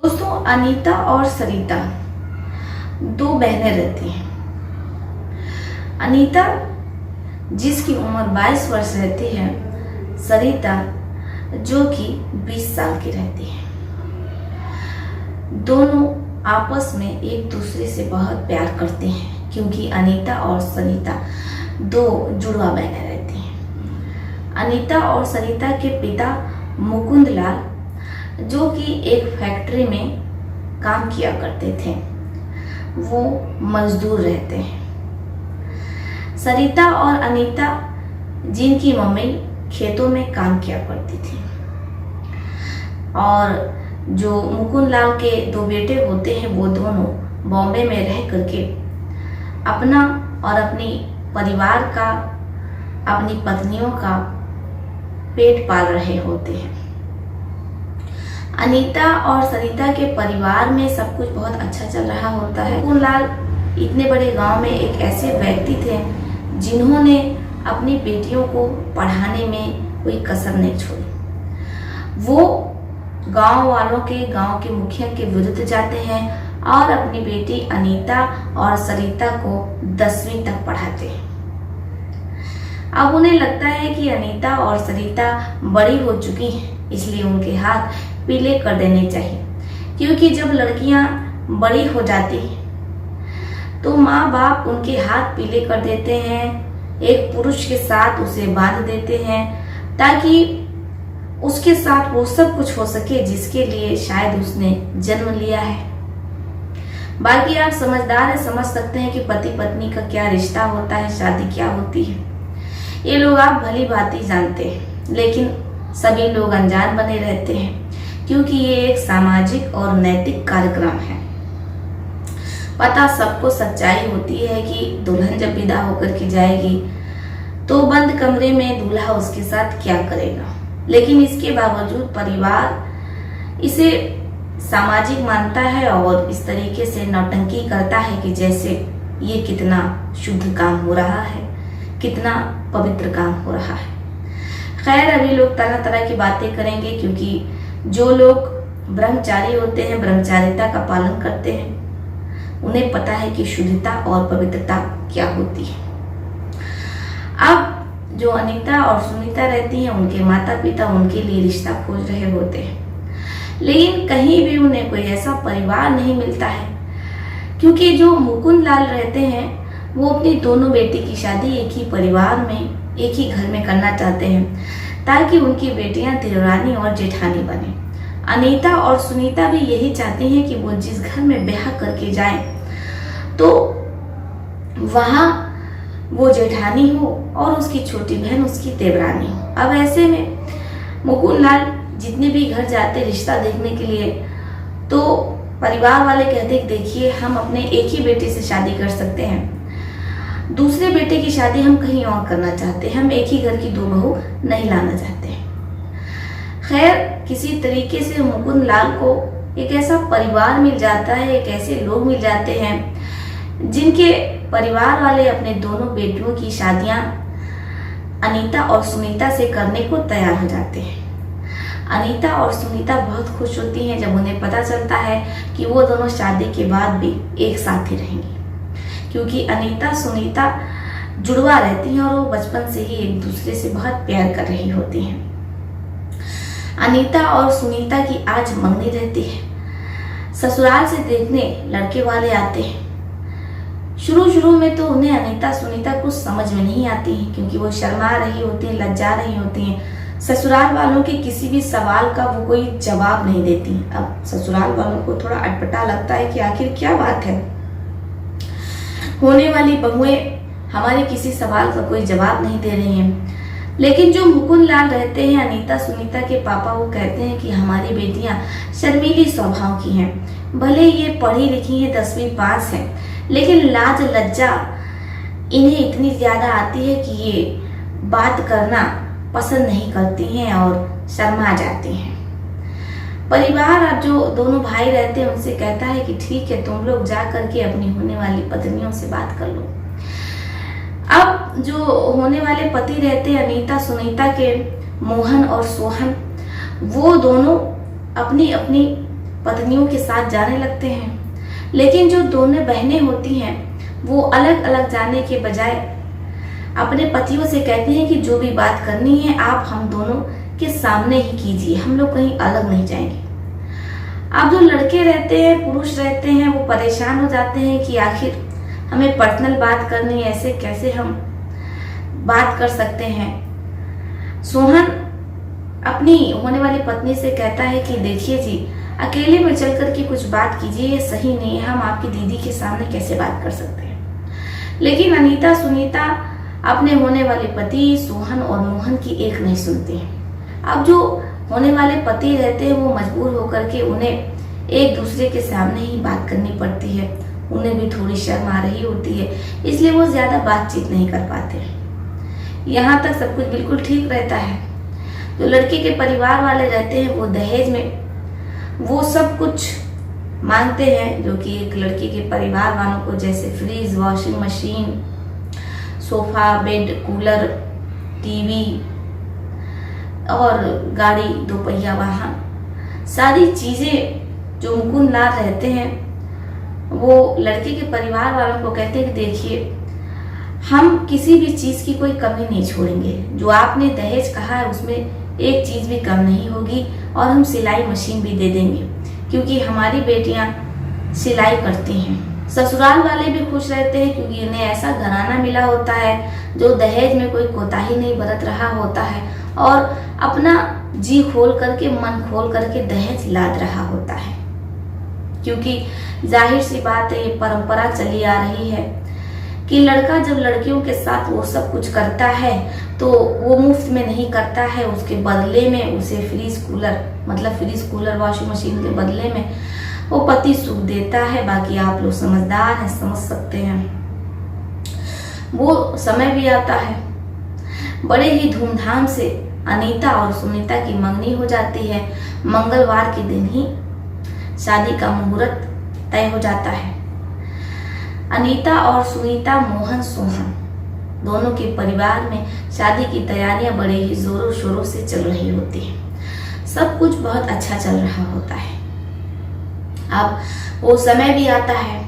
दोस्तों, अनीता और सरिता दो बहनें रहती हैं। अनीता जिसकी उम्र 22 वर्ष रहती है, सरिता जो कि 20 साल की रहती है। दोनों आपस में एक दूसरे से बहुत प्यार करते हैं क्योंकि अनीता और सरिता दो जुड़वा बहनें रहती हैं। अनीता और सरिता के पिता मुकुंद लाल जो कि एक फैक्ट्री में काम किया करते थे, वो मजदूर रहते हैं। सरिता और अनीता जिनकी मम्मी खेतों में काम किया करती थी, और जो मुकुंद लाल के दो बेटे होते हैं वो दोनों बॉम्बे में रह करके अपना और अपनी परिवार का, अपनी पत्नियों का पेट पाल रहे होते हैं। अनीता और सरिता के परिवार में सब कुछ बहुत अच्छा चल रहा होता है। मुकुंद लाल इतने बड़े गांव में एक ऐसे व्यक्ति थे जिन्होंने अपनी बेटियों को पढ़ाने में कोई कसर नहीं छोड़ी। वो गांव वालों के, गांव के मुखिया के विरुद्ध जाते हैं और अपनी बेटी अनीता और सरिता को 10वीं तक पढ़ाते हैं। अब उन्हें लगता है कि अनीता और सरिता बड़ी हो चुकी हैं, इसलिए उनके हाथ पीले कर देने चाहिए, क्योंकि जब लड़कियां बड़ी हो जाती हैं तो माँ बाप उनके हाथ पीले कर देते हैं, एक पुरुष के साथ उसे बांध देते हैं ताकि उसके साथ वो सब कुछ हो सके जिसके लिए शायद उसने जन्म लिया है। बाकी आप समझदार है, समझ सकते हैं कि पति पत्नी का क्या रिश्ता होता है, शादी क्या होती है। ये लोग आप भली भांति जानते हैं, लेकिन सभी लोग अनजान बने रहते हैं क्योंकि ये एक सामाजिक और नैतिक कार्यक्रम है। पता सबको सच्चाई होती है कि दुल्हन जब विदा होकर के जाएगी तो बंद कमरे में दूल्हा उसके साथ क्या करेगा, लेकिन इसके बावजूद परिवार इसे सामाजिक मानता है और इस तरीके से नौटंकी करता है कि जैसे ये कितना शुद्ध काम हो रहा है, कितना पवित्र काम हो रहा है। खैर, अभी लोग तरह तरह की बातें करेंगे क्योंकि जो लोग ब्रह्मचारी होते हैं, ब्रह्मचारिता का पालन करते हैं, उन्हें पता है कि शुद्धता और पवित्रता क्या होती है। अब जो अनीता और सुनीता रहती हैं, उनके माता पिता उनके लिए रिश्ता खोज रहे होते हैं, लेकिन कहीं भी उन्हें कोई ऐसा परिवार नहीं मिलता है क्योंकि जो मुकुंद लाल रहते हैं वो अपनी दोनों बेटी की शादी एक ही परिवार में, एक ही घर में करना चाहते हैं ताकि उनकी बेटियां देवरानी और जेठानी बने। अनीता और सुनीता भी यही चाहती हैं कि वो जिस घर में ब्याह करके जाएं तो वहां वो जेठानी हो और उसकी छोटी बहन उसकी देवरानी हो। अब ऐसे में मुकुंद लाल जितने भी घर जाते रिश्ता देखने के लिए तो परिवार वाले कहते देखिए, हम अपने एक ही बेटे से शादी कर सकते हैं, दूसरे बेटे की शादी हम कहीं और करना चाहते हैं, हम एक ही घर की दो बहू नहीं लाना चाहते हैं। खैर, किसी तरीके से मुकुंद लाल को एक ऐसा परिवार मिल जाता है, एक ऐसे लोग मिल जाते हैं जिनके परिवार वाले अपने दोनों बेटियों की शादियां अनीता और सुनीता से करने को तैयार हो जाते हैं। अनीता और सुनीता बहुत खुश होती हैं जब उन्हें पता चलता है कि वो दोनों शादी के बाद भी एक साथ ही रहेंगी, क्योंकि अनीता सुनीता जुड़वा रहती हैं और वो बचपन से ही एक दूसरे से बहुत प्यार कर रही होती हैं। अनीता और सुनीता की आज मंगनी रहती है। ससुराल से देखने लड़के वाले आते हैं। शुरू में तो उन्हें अनीता सुनीता कुछ समझ में नहीं आती है क्योंकि वो शर्मा रही होती हैं, लज्जा रही होती हैं। ससुराल वालों के किसी भी सवाल का वो कोई जवाब नहीं देती। अब ससुराल वालों को थोड़ा अटपटा लगता है कि आखिर क्या बात है, होने वाली बहुएं हमारे किसी सवाल का कोई जवाब नहीं दे रही हैं। लेकिन जो मुकुंद लाल रहते हैं, अनीता सुनीता के पापा, वो कहते हैं कि हमारी बेटियां शर्मीली स्वभाव की हैं, भले ये पढ़ी लिखी हैं, 10वीं पास हैं, लेकिन लाज लज्जा इन्हें इतनी ज्यादा आती है कि ये बात करना पसंद नहीं करती हैं और शर्मा जाती हैं। परिवार अब जो दोनों भाई रहते हैं उनसे कहता है कि ठीक है, तुम लोग जा करके अपनी होने वाली पत्नियों से बात कर लो। अब जो होने वाले पति रहते हैं अनीता सुनीता के, मोहन और सोहन, वो दोनों अपनी अपनी पत्नियों के साथ जाने लगते हैं। लेकिन जो दोनों बहनें होती हैं वो अलग अलग जाने के बजाय अपने पतियों से कहती हैं कि जो भी बात करनी है आप हम दोनों के सामने ही कीजिए, हम लोग कहीं अलग नहीं जाएंगे। अब जो लड़के रहते हैं, पुरुष रहते हैं, वो परेशान हो जाते हैं कि आखिर हमें पर्सनल बात करनी है, ऐसे कैसे हम बात कर सकते हैं। सोहन अपनी होने वाली पत्नी से कहता है कि देखिए जी, अकेले में चल कर के कुछ बात कीजिए, ये सही नहीं है, हम आपकी दीदी के सामने कैसे बात कर सकते हैं। लेकिन अनीता सुनीता अपने होने वाले पति सोहन और मोहन की एक नहीं सुनती हैं। अब जो होने वाले पति रहते हैं वो मजबूर होकर के उन्हें एक दूसरे के सामने ही बात करनी पड़ती है। उन्हें भी थोड़ी शर्म आ रही होती है, इसलिए वो ज्यादा बातचीत नहीं कर पाते। यहाँ तक सब कुछ बिल्कुल ठीक रहता है। जो लड़के के परिवार वाले रहते हैं वो दहेज में वो सब कुछ मांगते हैं जो कि एक लड़के के परिवार वालों को, जैसे fridge, washing machine, sofa, bed, cooler, TV और गाड़ी, 2 पहिया वाहन, सारी चीजें जो मुकुंद लाल रहते हैं वो लड़के के परिवार वालों को कहते हैं कि देखिए, हम किसी भी चीज की कोई कमी नहीं छोड़ेंगे। जो आपने दहेज कहा है उसमें एक चीज भी कम नहीं होगी, और हम सिलाई मशीन भी दे देंगे क्योंकि हमारी बेटियां सिलाई करती हैं। ससुराल वाले भी खुश रहते हैं क्योंकि इन्हें ऐसा घराना मिला होता है जो दहेज में कोई कोताही नहीं बरत रहा होता है और अपना जी खोल करके, मन खोल करके दहेज लाद रहा होता है। क्योंकि जाहिर सी बात है, ये परंपरा चली आ रही है कि लड़का जब लड़कियों के साथ वो सब कुछ करता है तो वो मुफ्त में नहीं करता है, उसके बदले में उसे फ्रिज कूलर वॉशिंग मशीन के बदले में वो पति सुख देता है। बाकी आप लोग समझदार हैं, समझ सकते हैं। वो समय भी आता है, बड़े ही धूमधाम से अनीता और सुनीता की मंगनी हो जाती है। मंगलवार के दिन ही शादी का मुहूर्त तय हो जाता है। अनीता और सुनीता, मोहन, सोहन दोनों के परिवार में शादी की तैयारियां बड़े ही जोरों शोरों से चल रही होती हैं। सब कुछ बहुत अच्छा चल रहा होता है। अब वो समय भी आता है,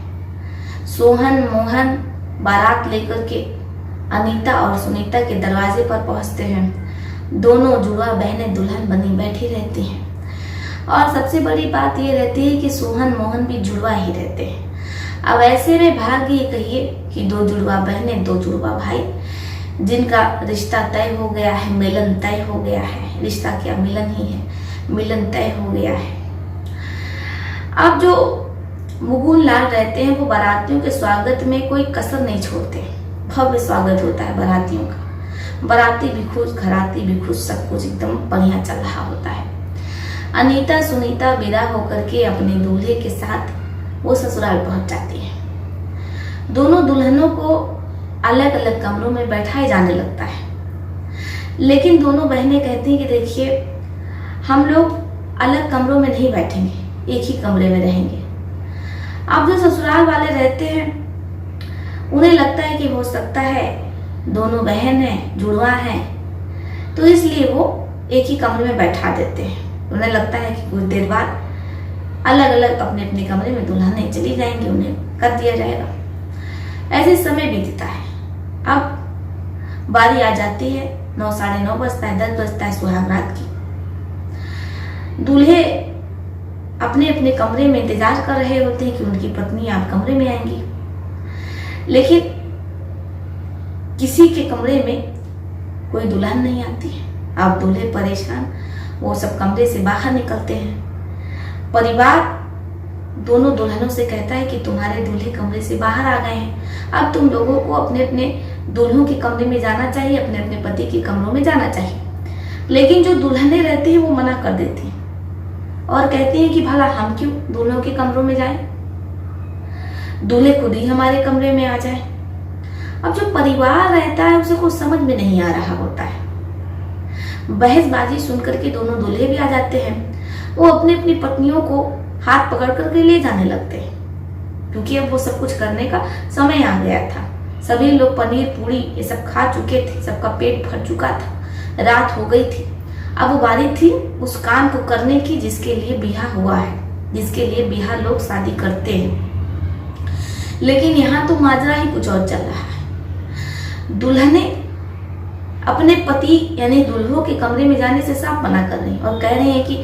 सोहन मोहन बारात लेकर के अनीता और सुनीता के दरवाजे पर पहुंचते हैं। दोनों जुड़वा बहनें दुल्हन बनी बैठी रहती हैं और सबसे बड़ी बात ये रहती है कि सोहन मोहन भी जुड़वा ही रहते हैं। अब ऐसे में भाग्य ये कहिए कि 2 जुड़वा बहनें, 2 जुड़वा भाई, जिनका रिश्ता तय हो गया है, मिलन तय हो गया है। रिश्ता क्या, मिलन ही है, मिलन तय हो गया है। अब जो मुकुंद लाल रहते हैं वो बारातियों के स्वागत में कोई कसर नहीं छोड़ते। भव्य स्वागत होता है बारातियों का। बाराती भी खुश, घराती भी खुश, सब कुछ एकदम बढ़िया चल रहा होता है। अनीता सुनीता विदा होकर के अपने दूल्हे के साथ वो ससुराल पहुंच जाती है। दोनों दुल्हनों को अलग अलग कमरों में बैठाया जाने लगता है। लेकिन दोनों बहनें कहती हैं कि देखिए, हम लोग अलग कमरों में नहीं बैठेंगे, एक ही कमरे में रहेंगे। अब जो ससुराल वाले रहते हैं उन्हें लगता है कि हो सकता है दोनों बहन हैं, जुड़वा हैं, तो इसलिए वो एक ही कमरे में बैठा देते हैं। उन्हें लगता है कि कुछ देर बाद अलग अलग अपने अपने कमरे में दुल्हनें चली जाएंगी, उन्हें कर दिया जाएगा। ऐसे समय बीतता है। अब बारी आ जाती है, 9 साढ़े 9 बजता है, 10 बजता है सुहाग रात की। दूल्हे अपने अपने कमरे में इंतजार कर रहे होते हैं कि उनकी पत्नी आप कमरे में आएंगी। लेकिन किसी के कमरे में कोई दुल्हन नहीं आती है। अब दूल्हे परेशान, वो सब कमरे से बाहर निकलते हैं। परिवार दोनों दुल्हनों से कहता है कि तुम्हारे दूल्हे कमरे से बाहर आ गए हैं, अब तुम लोगों को अपने अपने दूल्हों के कमरे में जाना चाहिए, अपने अपने पति के कमरों में जाना चाहिए। लेकिन जो दुल्हनें रहती हैं वो मना कर देती हैं और कहती हैं कि भला हम क्यों दूल्हों के कमरों में जाएं, दूल्हे खुद ही हमारे कमरे में आ जाए। अब जो परिवार रहता है उसे कुछ समझ में नहीं आ रहा होता है। बहसबाजी सुनकर के दोनों दूल्हे भी आ जाते हैं। वो अपनी अपनी पत्नियों को हाथ पकड़ करके ले जाने लगते हैं क्योंकि अब वो सब कुछ करने का समय आ गया था। सभी लोग पनीर पूरी ये सब खा चुके थे, सबका पेट भर चुका था, रात हो गई थी। अब वो बारी थी उस काम को करने की जिसके लिए बिहा हुआ है। जिसके लिए बिहार लोग शादी करते हैं। लेकिन यहाँ तो माजरा ही कुछ और चल रहा है। दुल्हने अपने पति यानी दूल्हों के कमरे में जाने से साफ मना कर रही और कह रही हैं कि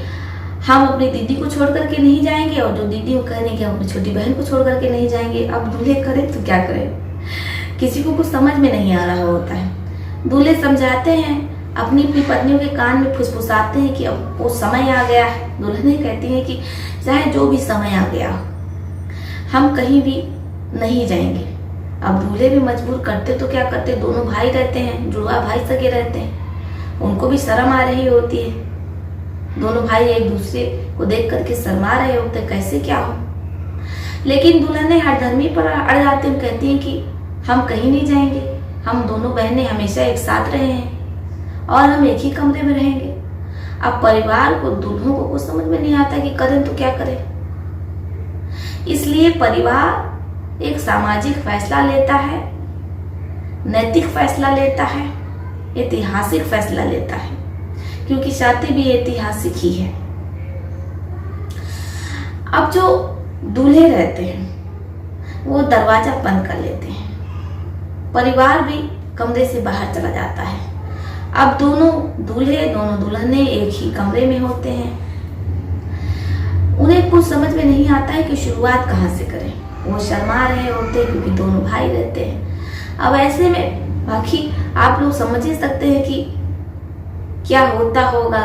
हम अपनी दीदी को छोड़ करके नहीं जाएंगे, और जो दीदी वो कह रही है कि हम अपनी छोटी बहन को छोड़ करके नहीं जाएंगे। अब दूल्हे करें तो क्या करें, किसी को कुछ समझ में नहीं आ रहा होता है। दूल्हे समझाते हैं, अपनी अपनी पत्नियों के कान में फुसफुसाते हैं कि अब वो समय आ गया है। दुल्हनें कहती हैं कि चाहे जो भी समय आ गया हम कहीं भी नहीं जाएंगे। अब दूल्हे भी मजबूर करते तो क्या करते, दोनों भाई रहते हैं, जुड़वा भाई सगे रहते हैं, उनको भी शर्म आ रही होती है। दोनों भाई एक दूसरे को देख करके शर्मा रहे होते, कैसे क्या हो। लेकिन दुल्हनें हठधर्मी पर अड़ जाती हैं, कहती हैं कि हम कहीं नहीं जाएंगे, हम दोनों बहनें हमेशा एक साथ रहे हैं और हम एक ही कमरे में रहेंगे। अब परिवार को, दूल्हों को कुछ समझ में नहीं आता कि करें तो क्या करें। इसलिए परिवार एक सामाजिक फैसला लेता है, नैतिक फैसला लेता है, ऐतिहासिक फैसला लेता है, क्योंकि शादी भी ऐतिहासिक ही है। अब जो दूल्हे रहते हैं वो दरवाजा बंद कर लेते हैं, परिवार भी कमरे से बाहर चला जाता है। अब दोनों दूल्हे दोनों दुल्हने एक ही कमरे में होते हैं। उन्हें कुछ समझ में नहीं आता है कि शुरुआत कहाँ से करें। वो शर्मा रहे होते हैं क्योंकि दोनों भाई रहते हैं। अब ऐसे में बाकी आप लोग समझ ही सकते हैं कि क्या होता होगा,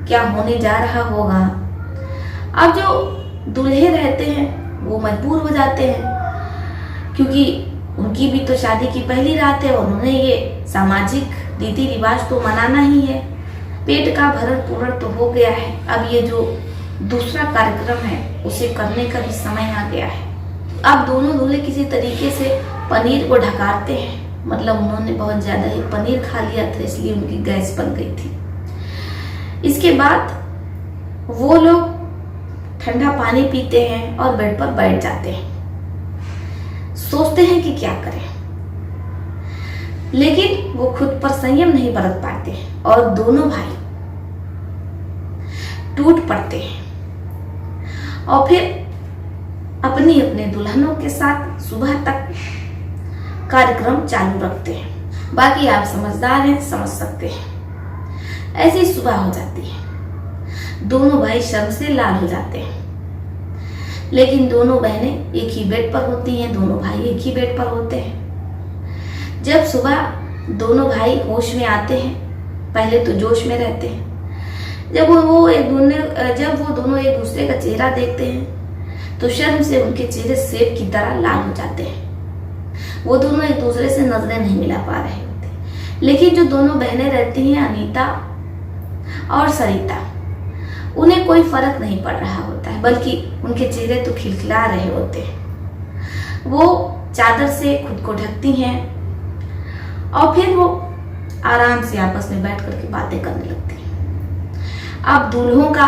क्या होने जा रहा होगा। अब जो दूल्हे रहते हैं वो मजबूर हो जाते हैं, क्योंकि उनकी भी तो शादी की पहली रात है और उन्हें ये सामाजिक रीति रिवाज तो मनाना ही है। पेट का भरण पूर्ण तो हो गया है, अब ये जो दूसरा कार्यक्रम है उसे करने का भी समय आ गया है। अब दोनों दूल्हे किसी तरीके से पनीर को ढकारते हैं, मतलब उन्होंने बहुत ज्यादा ही पनीर खा लिया था, इसलिए उनकी गैस बन गई थी। इसके बाद वो लोग ठंडा पानी पीते हैं और बेड पर बैठ जाते हैं, सोचते हैं कि क्या करें। लेकिन वो खुद पर संयम नहीं बरत पाते और दोनों भाई टूट पड़ते हैं और फिर अपनी अपने दुल्हनों के साथ सुबह तक कार्यक्रम चालू रखते हैं। बाकी आप समझदार हैं, समझ सकते हैं। ऐसी सुबह हो जाती है, दोनों भाई शर्म से लाल हो जाते हैं। लेकिन दोनों बहनें एक ही बेड पर होती हैं, दोनों भाई एक ही बेड पर होते हैं। जब सुबह दोनों भाई होश में आते हैं, पहले तो जोश में रहते हैं। जब वो दोनों एक दूसरे का चेहरा देखते हैं तो शर्म से उनके चेहरे सेब की तरह लाल हो जाते हैं। वो दोनों एक दूसरे से नजरें नहीं मिला पा रहे होते। लेकिन जो दोनों बहनें रहती हैं, अनीता और सरिता, उन्हें कोई फर्क नहीं पड़ रहा होता है, बल्कि उनके चेहरे तो खिलखिला रहे होते हैं। वो चादर से खुद को ढकती हैं और फिर वो आराम से आपस में बैठ करके बातें करने लगती हैं। अब दूल्हों का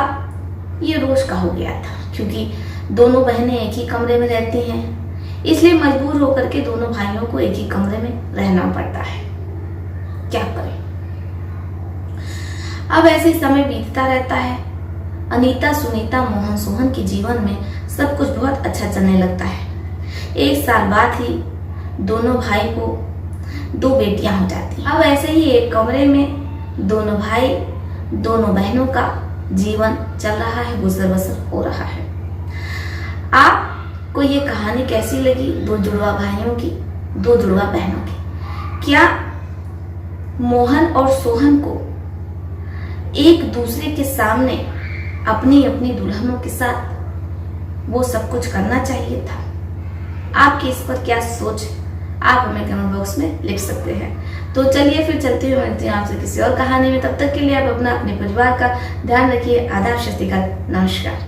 ये रोज का हो गया था, क्योंकि दोनों बहनें एक ही कमरे में रहती हैं, इसलिए मजबूर होकर के दोनों भाइयों को एक ही कमरे में रहना पड़ता है। क्या करें। अब ऐसे समय बीतता रहता है। अनीता, सुनीता, मोहन, सोहन के जीवन में सब कुछ बहुत अच्छा चलने लगता है। 1 साल बाद ही दोनों भाई को 2 बेटियां हो जाती हैं। अब ऐसे ही एक कमरे में दोनों भाई, दोनों बहनों का जीवन चल रहा है, गुजर बसर हो रहा है। आपको ये कहानी कैसी लगी? 2 जुड़वा भाइयों की, 2 जुड़वा बहनों की। क्या मोहन और सोहन को एक दूसरे के सामने अपनी अपनी दुल्हनों के साथ वो सब कुछ करना चाहिए था? आपकी इस पर क्या सोच, आप हमें कमेंट बॉक्स में लिख सकते हैं। तो चलिए फिर चलते हुए मिलते हैं आपसे किसी और कहानी में। तब तक के लिए आप अपने परिवार का ध्यान रखिए। आदाब, सत श्री अकाल, नमस्कार।